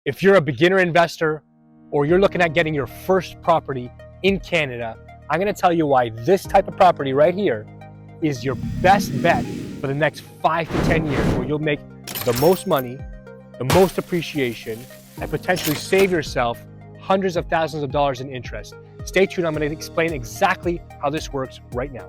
If you're a beginner investor or you're looking at getting your first property in Canada, I'm gonna tell you why this type of property right here is your best bet for the next 5 to 10 years, where you'll make the most money, the most appreciation, and potentially save yourself hundreds of thousands of dollars in interest. Stay tuned, I'm gonna explain exactly how this works right now.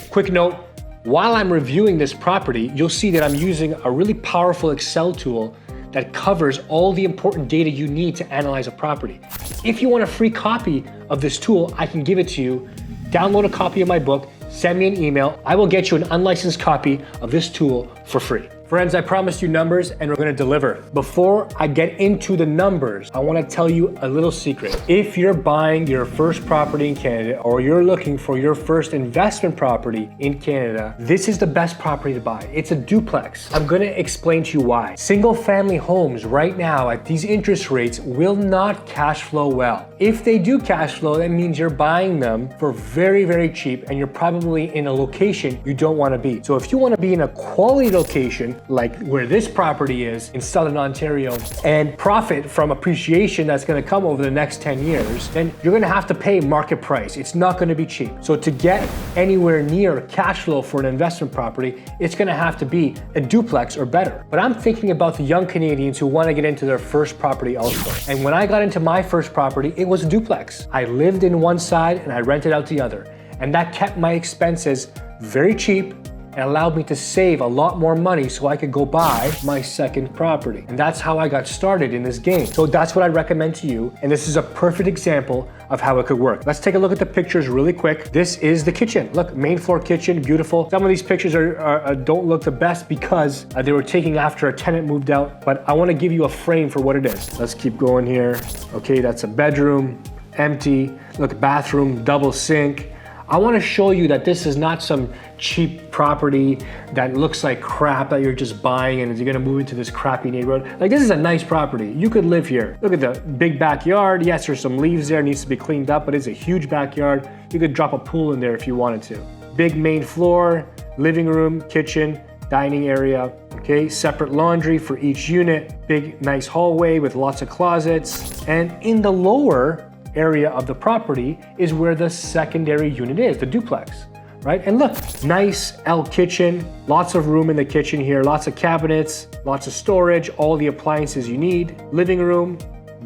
Quick note, while I'm reviewing this property, you'll see that I'm using a really powerful Excel tool that covers all the important data you need to analyze a property. If you want a free copy of this tool, I can give it to you. Download a copy of my book, send me an email. I will get you an unlicensed copy of this tool for free. Friends, I promised you numbers and we're gonna deliver. Before I get into the numbers, I wanna tell you a little secret. If you're buying your first property in Canada or you're looking for your first investment property in Canada, this is the best property to buy. It's a duplex. I'm gonna explain to you why. Single family homes right now at these interest rates will not cash flow well. If they do cash flow, that means you're buying them for very, very cheap and you're probably in a location you don't wanna be. So if you wanna be in a quality location, like where this property is in Southern Ontario, and profit from appreciation that's gonna come over the next 10 years, then you're gonna have to pay market price. It's not gonna be cheap. So to get anywhere near cash flow for an investment property, it's gonna have to be a duplex or better. But I'm thinking about the young Canadians who wanna get into their first property elsewhere. And when I got into my first property, it was a duplex. I lived in one side and I rented out the other. And that kept my expenses very cheap and allowed me to save a lot more money so I could go buy my second property. And that's how I got started in this game. So that's what I recommend to you. And this is a perfect example of how it could work. Let's take a look at the pictures really quick. This is the kitchen. Look, main floor kitchen, beautiful. Some of these pictures don't look the best because they were taken after a tenant moved out, but I wanna give you a frame for what it is. Let's keep going here. Okay, that's a bedroom, empty. Look, bathroom, double sink. I want to show you that this is not some cheap property that looks like crap that you're just buying and you're gonna move into this crappy neighborhood. Like, this is a nice property. You could live here. Look at the big backyard. Yes, there's some leaves there, needs to be cleaned up, but it's a huge backyard. You could drop a pool in there if you wanted to. Big main floor, living room, kitchen, dining area. Okay, separate laundry for each unit. Big, nice hallway with lots of closets. And in the lower area of the property is where the secondary unit is, the duplex, right? And look, nice L kitchen, lots of room in the kitchen here, lots of cabinets, lots of storage, all the appliances you need. Living room,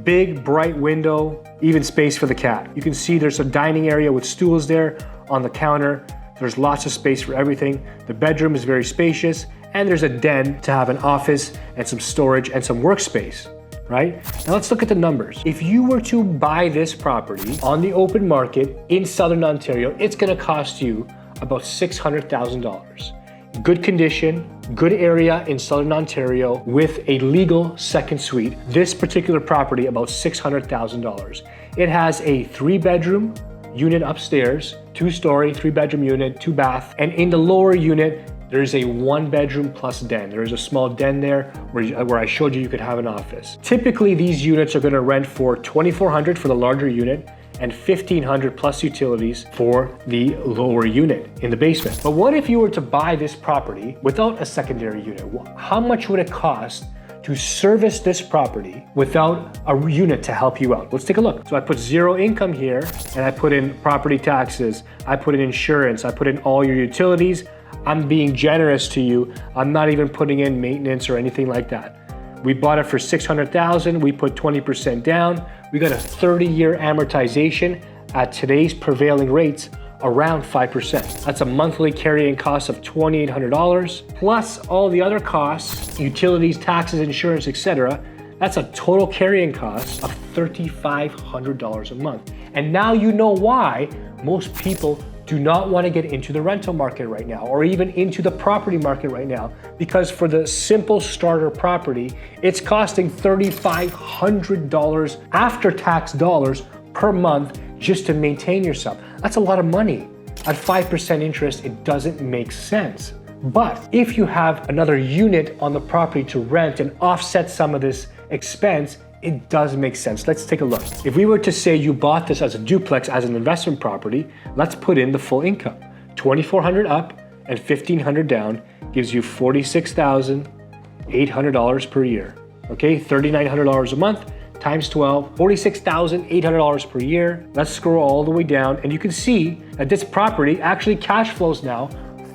big bright window, even space for the cat. You can see there's a dining area with stools there on the counter. There's lots of space for everything. The bedroom is very spacious, and there's a den to have an office and some storage and some workspace. Right? Now let's look at the numbers. If you were to buy this property on the open market in Southern Ontario, it's gonna cost you about $600,000. Good condition, good area in Southern Ontario with a legal second suite. This particular property, about $600,000. It has a 3-bedroom unit upstairs, 2-story, 3-bedroom unit, 2-bath, and in the lower unit, there's a 1-bedroom plus den. There's a small den there where I showed you could have an office. Typically, these units are gonna rent for $2,400 for the larger unit and $1,500 plus utilities for the lower unit in the basement. But what if you were to buy this property without a secondary unit? How much would it cost to service this property without a unit to help you out? Let's take a look. So I put 0 income here and I put in property taxes, I put in insurance, I put in all your utilities. I'm being generous to you. I'm not even putting in maintenance or anything like that. We bought it for $600,000. We put 20% down. We got a 30-year amortization at today's prevailing rates, around 5%. That's a monthly carrying cost of $2,800 plus all the other costs, utilities, taxes, insurance, etc. That's a total carrying cost of $3,500 a month. And now you know why most people do not want to get into the rental market right now or even into the property market right now, because for the simple starter property, it's costing $3,500 after tax dollars per month just to maintain yourself. That's a lot of money. At 5% interest, it doesn't make sense. But if you have another unit on the property to rent and offset some of this expense, it does make sense. Let's take a look. If we were to say you bought this as a duplex, as an investment property, let's put in the full income. $2,400 up and $1,500 down gives you $46,800 per year. Okay, $3,900 a month. times 12, $46,800 per year. Let's scroll all the way down and you can see that this property actually cash flows now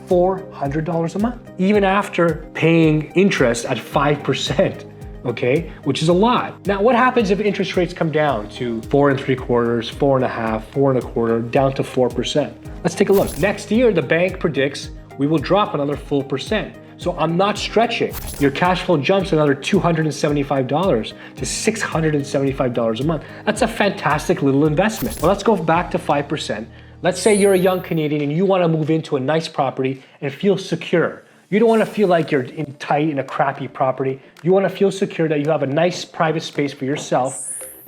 $400 a month, even after paying interest at 5%. Okay, which is a lot. Now, what happens if interest rates come down to 4.75%, 4.5%, 4.25%, down to 4%? Let's take a look. Next year, the bank predicts we will drop another full percent. So I'm not stretching. Your cash flow jumps another $275 to $675 a month. That's a fantastic little investment. Well, let's go back to 5%. Let's say you're a young Canadian and you want to move into a nice property and feel secure. You don't want to feel like you're tight in a crappy property. You want to feel secure that you have a nice private space for yourself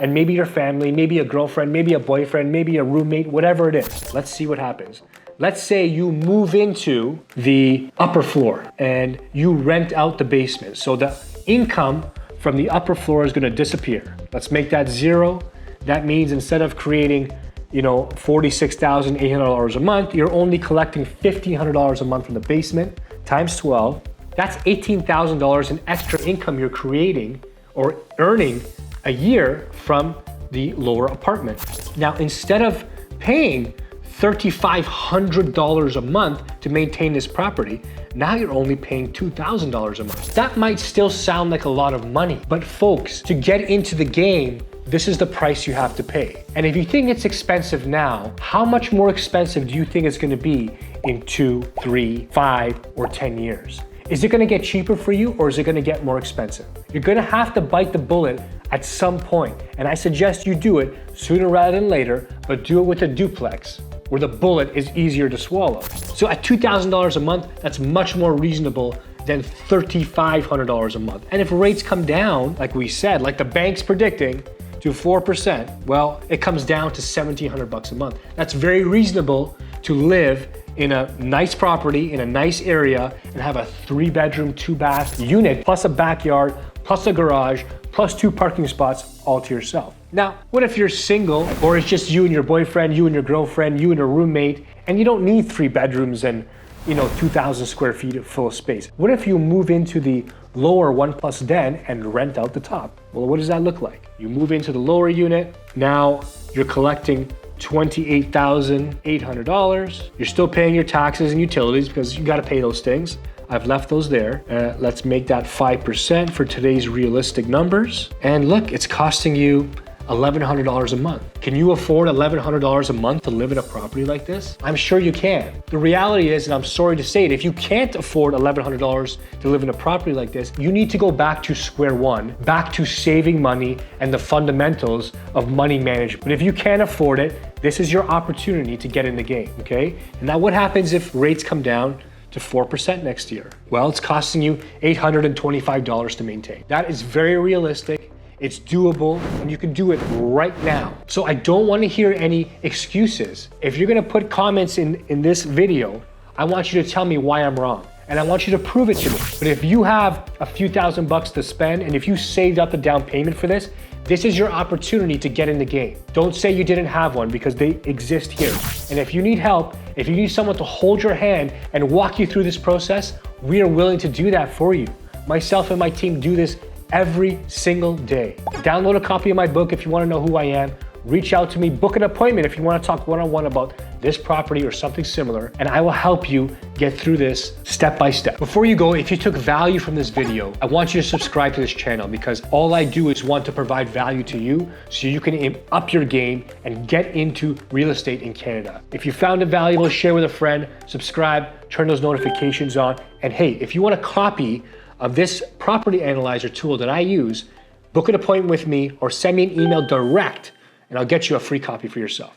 and maybe your family, maybe a girlfriend, maybe a boyfriend, maybe a roommate, whatever it is. Let's see what happens. Let's say you move into the upper floor and you rent out the basement. So the income from the upper floor is going to disappear. Let's make that zero. That means instead of creating $46,800 a month, you're only collecting $1,500 a month from the basement times 12. That's $18,000 in extra income you're creating or earning a year from the lower apartment. Now, instead of paying $3,500 a month to maintain this property, now you're only paying $2,000 a month. That might still sound like a lot of money, but folks, to get into the game, this is the price you have to pay. And if you think it's expensive now, how much more expensive do you think it's gonna be in 2, 3, 5, or 10 years? Is it gonna get cheaper for you or is it gonna get more expensive? You're gonna have to bite the bullet at some point. And I suggest you do it sooner rather than later, but do it with a duplex where the bullet is easier to swallow. So at $2,000 a month, that's much more reasonable than $3,500 a month. And if rates come down, like we said, like the bank's predicting, to 4%, well, it comes down to $1,700 a month. That's very reasonable to live in a nice property, in a nice area, and have a 3-bedroom, 2-bath unit, plus a backyard, plus a garage, plus 2 parking spots all to yourself. Now, what if you're single, or it's just you and your boyfriend, you and your girlfriend, you and a roommate, and you don't need 3 bedrooms and 2,000 square feet of full space? What if you move into the lower 1+ den and rent out the top? Well, what does that look like? You move into the lower unit, now you're collecting $28,800. You're still paying your taxes and utilities because you gotta pay those things. I've left those there. Let's make that 5% for today's realistic numbers. And look, it's costing you $1,100 a month. Can you afford $1,100 a month to live in a property like this? I'm sure you can. The reality is, and I'm sorry to say it, if you can't afford $1,100 to live in a property like this, you need to go back to square one, back to saving money and the fundamentals of money management. But if you can't afford it, this is your opportunity to get in the game, okay? And now what happens if rates come down to 4% next year? Well, it's costing you $825 to maintain. That is very realistic. It's doable, and you can do it right now. So I don't want to hear any excuses. If you're gonna put comments in this video, I want you to tell me why I'm wrong. And I want you to prove it to me. But if you have a few $1,000s to spend, and if you saved up the down payment for this, this is your opportunity to get in the game. Don't say you didn't have one because they exist here. And if you need help, if you need someone to hold your hand and walk you through this process, we are willing to do that for you. Myself and my team do this every single day. Download a copy of my book if you want to know who I am. Reach out to me, book an appointment if you want to talk one-on-one about this property or something similar, and I will help you get through this step by step. Before you go, if you took value from this video, I want you to subscribe to this channel because all I do is want to provide value to you so you can up your game and get into real estate in Canada. If you found it valuable, share with a friend, subscribe, turn those notifications on, and hey, if you want a copy of this property analyzer tool that I use, book an appointment with me or send me an email direct and I'll get you a free copy for yourself.